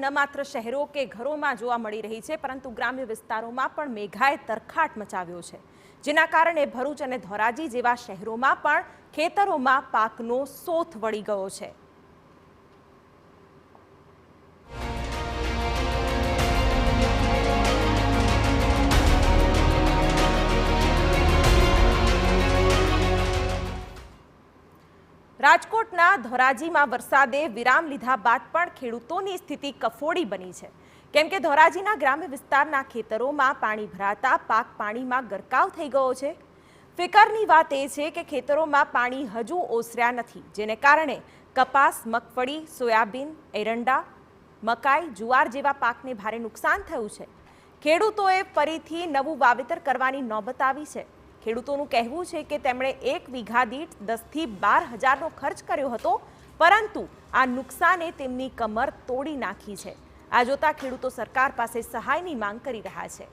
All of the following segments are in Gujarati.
ન માત્ર શહેરો કે ઘરોમાં જોવા મળી રહી છે, પરંતુ ગ્રામ્ય વિસ્તારોમાં પણ મેઘાએ તરખાટ મચાવ્યો છે, જેના કારણે ભરૂચ અને ધોરાજી જેવા શહેરોમાં પણ ખેતરોમાં પાકનો સોથ વળી ગયો છે। રાજકોટના ધોરાજીમાં વરસાદે વિરામ લીધા બાદ પણ ખેડૂતોની સ્થિતિ કફોડી બની છે, કેમ કે ધોરાજીના ગ્રામ્ય વિસ્તારના ખેતરોમાં પાણી ભરાતા પાક પાણીમાં ગરકાવ થઈ ગયો છે। ફિકરની વાત એ છે કે ખેતરોમાં પાણી હજુ ઓસર્યા નથી, જેને કારણે કપાસ, મગફળી, સોયાબીન, એરંડા, મકાઈ, જુવાર જેવા પાકને ભારે નુકસાન થયું છે। ખેડૂતોએ ફરીથી નવું વાવેતર કરવાની નોબત આવી છે। ખેડૂતોનું કહેવું છે કે તેમણે 1 વીઘા દીઠ 10 થી 12 હજારનો ખર્ચ કર્યો હતો, પરંતુ આ નુકસાને તેમની કમર તોડી નાખી છે। આ જોતા ખેડૂતો સરકાર પાસે સહાયની માંગ કરી રહ્યા છે।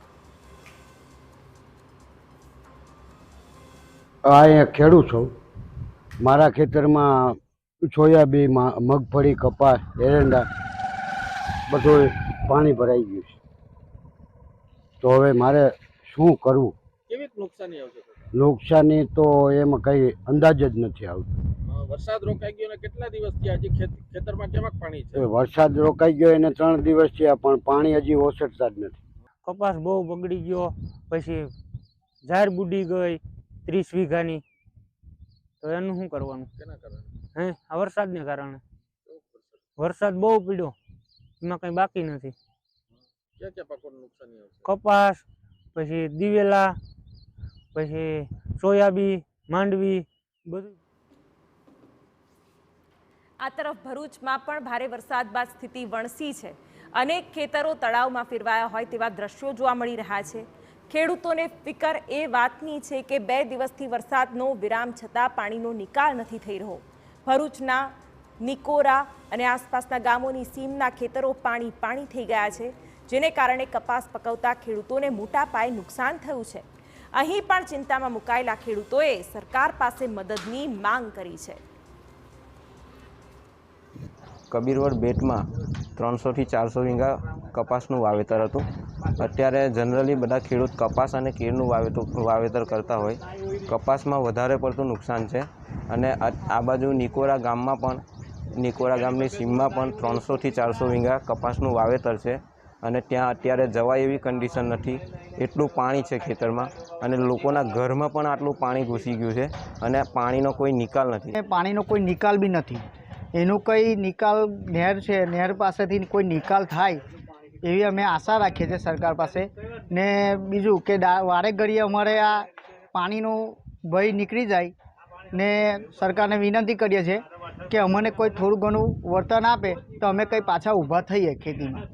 અહીંયા ખેડૂત છું। મારા ખેતરમાં સોયાબીન, મગફળી, કપાસ, એરંડા બધું પાણી ભરાઈ ગયું છે, તો હવે મારે શું કરવું? નુકસાની તો એમાં કઈ અંદાજ જ નથી આવતો। વરસાદ રોકાઈ ગયો ને કેટલા દિવસ થયા? હજી ખેતરમાં કેવા પાણી છે? વરસાદ રોકાઈ ગયો એને 3 દિવસ થયા, પણ પાણી હજી ઓસરતા જ નથી। કપાસ બહુ બગડી ગયો, પછી ઝાર બુડી ગઈ 30 વીઘાની, તો એનું શું કરવાનું? કેના કારણે? આ વરસાદને કારણે। વરસાદ બહુ પડ્યો, એમાં કઈ બાકી નથી। ક્યાં ક્યાં પાકોનું નુકસાન આવશે? કપાસ, પછી દિવેલા, પછી સોયાબીન, માંડવી બધું। આ તરફ ભરૂચમાં પણ ભારે વરસાદ બાદ સ્થિતિ વણસી છે। અનેક ખેતરો તળાવમાં ફેરવાયા હોય તેવા દ્રશ્યો જોવા મળી રહ્યા છે। ખેડૂતોને ફિકર એ વાતની છે કે 2 દિવસથી વરસાદનો વિરામ છતાં પાણીનો નિકાલ નથી થઈ રહ્યો। ભરૂચના નિકોરા અને આસપાસના ગામોની સીમના ખેતરો પાણી થઈ ગયા છે, જેને કારણે કપાસ પકવતા ખેડૂતોને મોટા પાયે નુકસાન થયું છે। અહીં પણ ચિંતામાં મુકાયેલા ખેડૂતોએ સરકાર પાસે મદદની માંગ કરી છે। કબીરવડ બેટમાં 300 થી 400 વીઘા કપાસનું વાવેતર હતું। અત્યારે જનરલી બધા ખેડૂત કપાસ અને કેળનું વાવેતર કરતા હોય। કપાસમાં વધારે પડતું નુકસાન છે, અને આ બાજુ નિકોરા ગામમાં પણ, નિકોરા ગામની સીમમાં પણ 300 થી 400 વીઘા કપાસનું વાવેતર છે, અને ત્યાં અત્યારે જવાય એવી કન્ડિશન નથી। એટલું પાણી છે ખેતરમાં, અને લોકોના ઘરમાં પણ આટલું પાણી ઘૂસી ગયું છે, અને પાણીનો કોઈ નિકાલ નથી। પાણીનો કોઈ નિકાલ બી નથી। એનું કંઈ નિકાલ નહેર છે, નહેર પાસેથી કોઈ નિકાલ થાય એવી અમે આશા રાખીએ છીએ સરકાર પાસે। ને બીજું કે વારે ઘડીએ અમારે આ પાણીનો ભય નીકળી જાય, ને સરકારને વિનંતી કરીએ છીએ કે અમને કોઈ થોડું ઘણું વર્તન આપે તો અમે કંઈ પાછા ઊભા થઈએ ખેતીમાં।